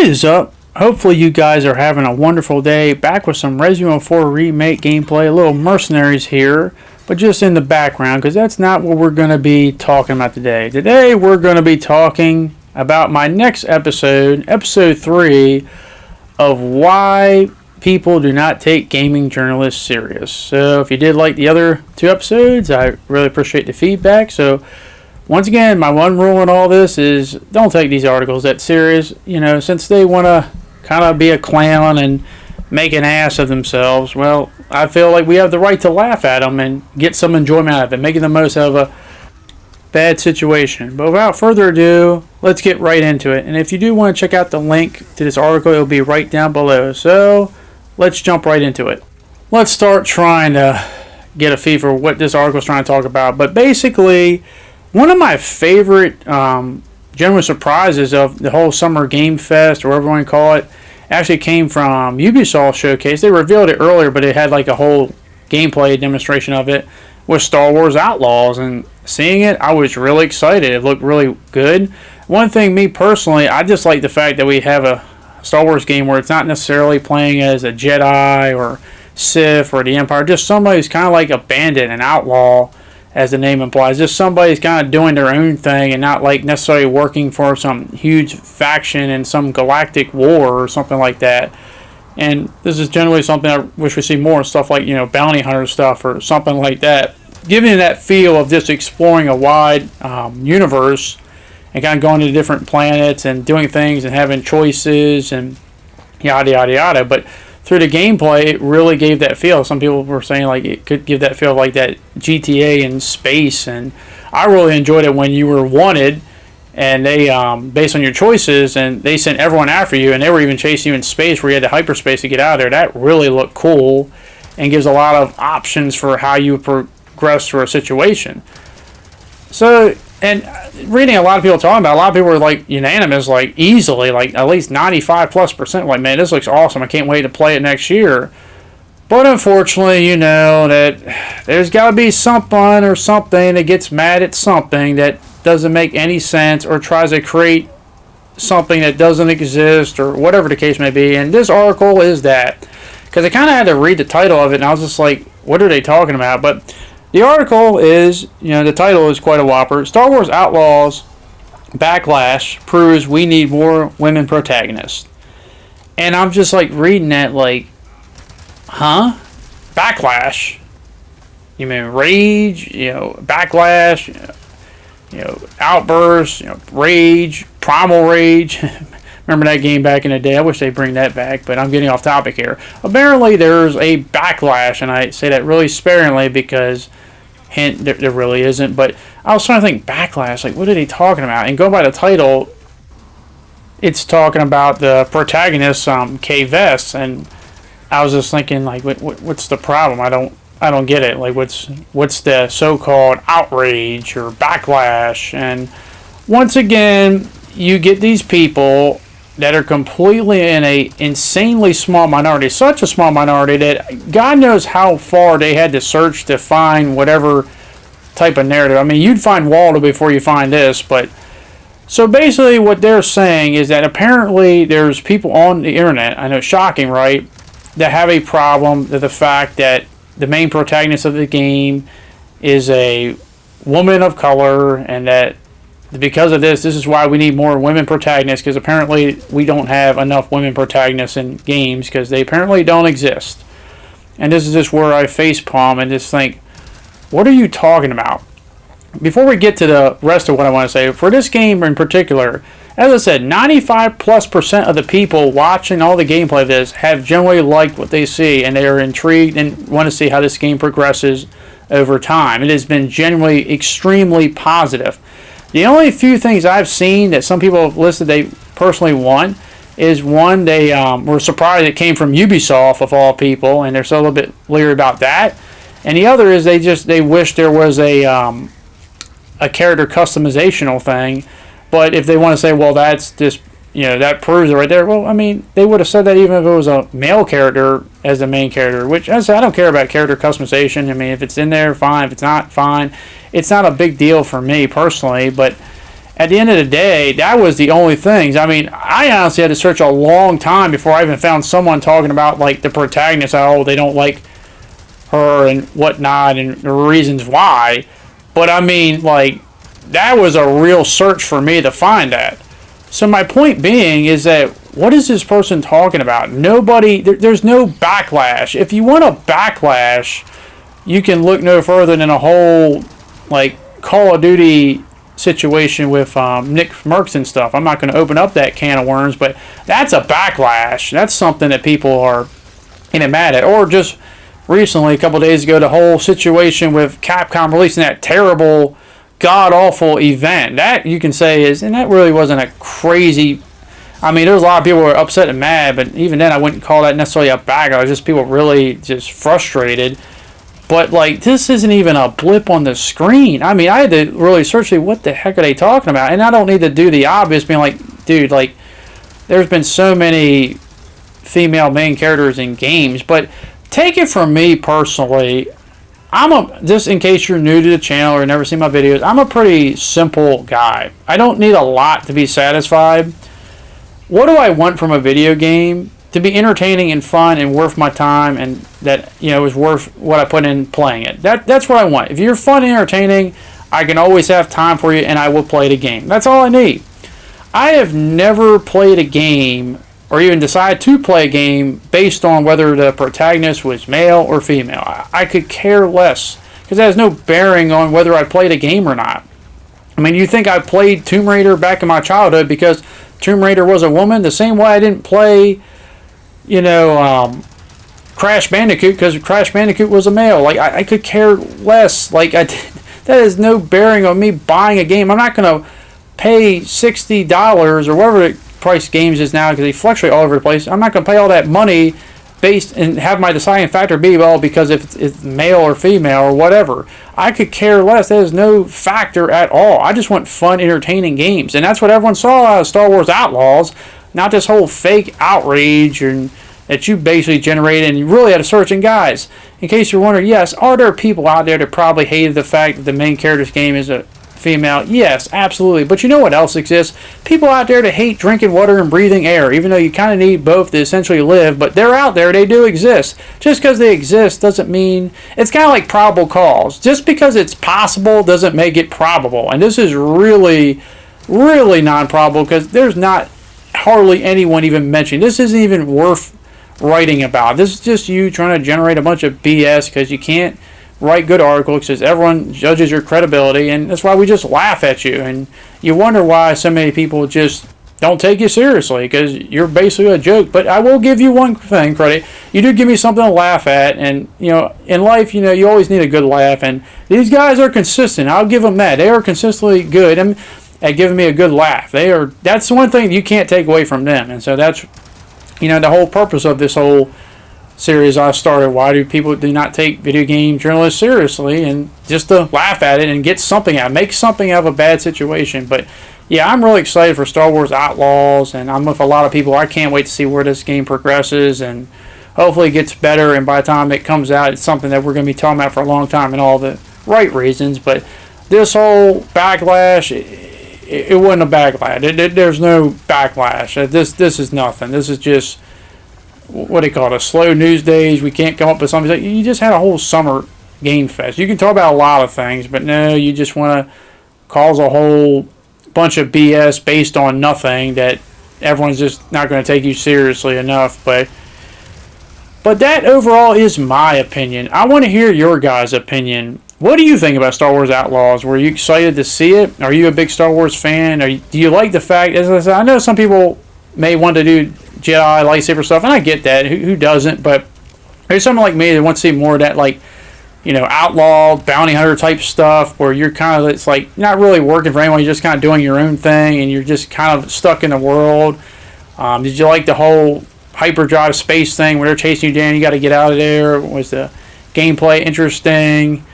is up? Hopefully you guys are having a wonderful day. Back with some Resident Evil 4 Remake gameplay. A little Mercenaries here, but just in the background, because that's not what we're going to be talking about today. Today we're going to be talking about my next episode, episode 3, of why people do not take gaming journalists serious. So if you did like the other 2 episodes, I really appreciate the feedback. So once again, my one rule in all this is don't take these articles that serious. You know, since they want to kind of be a clown and make an ass of themselves, well, I feel like we have the right to laugh at them and get some enjoyment out of it, making the most out of a bad situation. But without further ado, let's get right into it. And if you do want to check out the link to this article, it'll be right down below. So let's jump right into it. Let's start trying to get a feel for what this article is trying to talk about. But basically, one of my favorite general surprises of the whole Summer Game Fest, or whatever you want to call it, actually came from Ubisoft Showcase. They revealed it earlier, but it had like a whole gameplay demonstration of it with Star Wars Outlaws. And seeing it, I was really excited. It looked really good. One thing, me personally, I just like the fact that we have a Star Wars game where it's not necessarily playing as a Jedi or Sith or the Empire, just somebody who's kind of like a bandit, an outlaw, as the name implies. Just somebody's kind of doing their own thing and not like necessarily working for some huge faction in some galactic war or something like that. And this is generally something I wish we see more stuff like, you know, bounty hunter stuff or something like that. Giving that feel of just exploring a wide universe and kind of going to different planets and doing things and having choices and yada yada yada. But through the gameplay, it really gave that feel. Some people were saying like it could give that feel like that GTA in space, and I really enjoyed it when you were wanted, and they based on your choices, and they sent everyone after you, and they were even chasing you in space where you had the hyperspace to get out of there. That really looked cool, and gives a lot of options for how you progress through a situation. So, and reading a lot of people talking about it, a lot of people were like unanimous, like easily, like at least 95+%, like, man, this looks awesome. I can't wait to play it next year. But unfortunately, you know, that there's got to be someone or something that gets mad at something that doesn't make any sense or tries to create something that doesn't exist or whatever the case may be. And this article is that. Because I kind of had to read the title of it, and I was just like, what are they talking about? But the article is, you know, the title is quite a whopper. Star Wars Outlaws Backlash proves we need more women protagonists. And I'm just like reading that like, huh? Backlash? You mean rage? You know, backlash? You know, outburst? You know, rage? Primal rage? Remember that game back in the day? I wish they'd bring that back, but I'm getting off topic here. Apparently there's a backlash, and I say that really sparingly because hint, there really isn't. But I was trying to think, backlash, like what are they talking about? And going by the title, it's talking about the protagonist, Kay Vess, and I was just thinking, like, what's the problem? I don't get it. Like, what's the so-called outrage or backlash? And once again, you get these people that are completely in a insanely small minority, such a small minority that God knows how far they had to search to find whatever type of narrative. I mean, you'd find Waldo before you find this, but so basically what they're saying is that apparently there's people on the internet, I know, shocking, right, that have a problem with the fact that the main protagonist of the game is a woman of color, and that because of this is why we need more women protagonists, because apparently we don't have enough women protagonists in games because they apparently don't exist. And this is just where I facepalm and just think, what are you talking about? Before we get to the rest of what I want to say, for this game in particular, as I said, 95+% of the people watching all the gameplay of this have generally liked what they see, and they are intrigued and want to see how this game progresses over time. It has been genuinely extremely positive. The only few things I've seen that some people have listed they personally want is, one, they were surprised it came from Ubisoft of all people, and they're still a little bit leery about that. And the other is they wish there was a character customizational thing. But if they want to say, well, that's just, you know, that proves it right there. Well, I mean, they would have said that even if it was a male character as the main character, which I don't care about character customization. I mean, if it's in there, fine. If it's not, fine. It's not a big deal for me personally, but at the end of the day, that was the only things. I mean, I honestly had to search a long time before I even found someone talking about like the protagonist, how they don't like her and whatnot, and the reasons why. But I mean, like, that was a real search for me to find that. So my point being is that, what is this person talking about? There's no backlash. If you want a backlash, you can look no further than a whole, like, Call of Duty situation with Nick Merckx and stuff. I'm not going to open up that can of worms, but that's a backlash. That's something that people are mad at. Or just recently, a couple of days ago, the whole situation with Capcom releasing that terrible, god-awful event. That, you can say, and that really wasn't a crazy... I mean, there was a lot of people who were upset and mad, but even then, I wouldn't call that necessarily a backlash. Just people really just frustrated. But, like, this isn't even a blip on the screen. I mean, I had to really search, what the heck are they talking about? And I don't need to do the obvious, being like, dude, like, there's been so many female main characters in games. But take it from me personally, just in case you're new to the channel or never seen my videos, I'm a pretty simple guy. I don't need a lot to be satisfied. What do I want from a video game? To be entertaining and fun and worth my time, and that, is worth what I put in playing it. That's what I want. If you're fun and entertaining, I can always have time for you, and I will play the game. That's all I need. I have never played a game or even decided to play a game based on whether the protagonist was male or female. I could care less, because that has no bearing on whether I played a game or not. I mean, you think I played Tomb Raider back in my childhood because Tomb Raider was a woman? The same way I didn't play, Crash Bandicoot because Crash Bandicoot was a male. Like, I could care less. Like, that has no bearing on me buying a game. I'm not going to pay $60 or whatever the price games is now, because they fluctuate all over the place. I'm not going to pay all that money based and have my deciding factor be, well, because if it's male or female or whatever. I could care less. That is no factor at all. I just want fun, entertaining games. And that's what everyone saw out of Star Wars Outlaws. Not this whole fake outrage and that you basically generated, and you really had to search. And guys, in case you're wondering, yes, are there people out there that probably hated the fact that the main character's game is a female? Yes, absolutely. But you know what else exists? People out there that hate drinking water and breathing air, even though you kind of need both to essentially live. But they're out there. They do exist. Just because they exist doesn't mean... It's kind of like probable cause. Just because it's possible doesn't make it probable. And this is really, really non-probable, because there's not hardly anyone even mentioned. This isn't even worth writing about. This is just you trying to generate a bunch of BS because you can't write good articles, because everyone judges your credibility, and that's why we just laugh at you. And you wonder why so many people just don't take you seriously, because you're basically a joke. But I will give you one thing credit. You do give me something to laugh at, and in life, you always need a good laugh, and these guys are consistent. I'll give them that. They are consistently good at giving me a good laugh. That's one thing you can't take away from them. And so that's the whole purpose of this whole series I started. Why do people do not take video game journalists seriously? And just to laugh at it and get something out, make something out of a bad situation. But yeah, I'm really excited for Star Wars Outlaws, and I'm with a lot of people. I can't wait to see where this game progresses, and hopefully it gets better, and by the time it comes out, it's something that we're going to be talking about for a long time, and all the right reasons. But this whole backlash, it wasn't a backlash. There's no backlash. This is nothing. This is just, what do you call it, a slow news days. We can't come up with something. You just had a whole summer game fest. You can talk about a lot of things, but no, you just want to cause a whole bunch of BS based on nothing, that everyone's just not going to take you seriously enough. But that overall is my opinion. I want to hear your guys' opinion. What do you think about Star Wars Outlaws? Were you excited to see it? Are you a big Star Wars fan? Do you like the fact, as I said, I know some people may want to do Jedi lightsaber stuff, and I get that. Who doesn't? But there's someone like me that wants to see more of that, like, outlaw, bounty hunter type stuff, where you're kind of, it's like not really working for anyone. You're just kind of doing your own thing, and you're just kind of stuck in the world. Did you like the whole hyperdrive space thing where they're chasing you down? You got to get out of there. Was the gameplay interesting?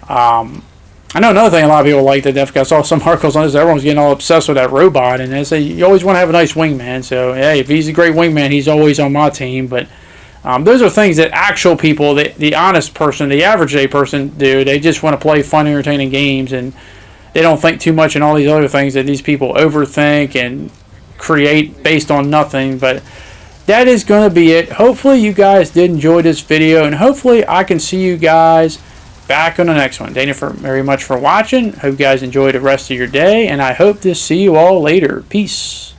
I know another thing a lot of people liked that I saw some articles on this. Everyone's getting all obsessed with that robot, and they say you always want to have a nice wingman. So hey, if he's a great wingman, he's always on my team. But those are things that actual people, the honest person, the average day person do. They just want to play fun, entertaining games, and they don't think too much in all these other things that these people overthink and create based on nothing. But that is going to be it. Hopefully you guys did enjoy this video, and hopefully I can see you guys back on the next one. Thank you very much for watching. Hope you guys enjoy the rest of your day, and I hope to see you all later. Peace.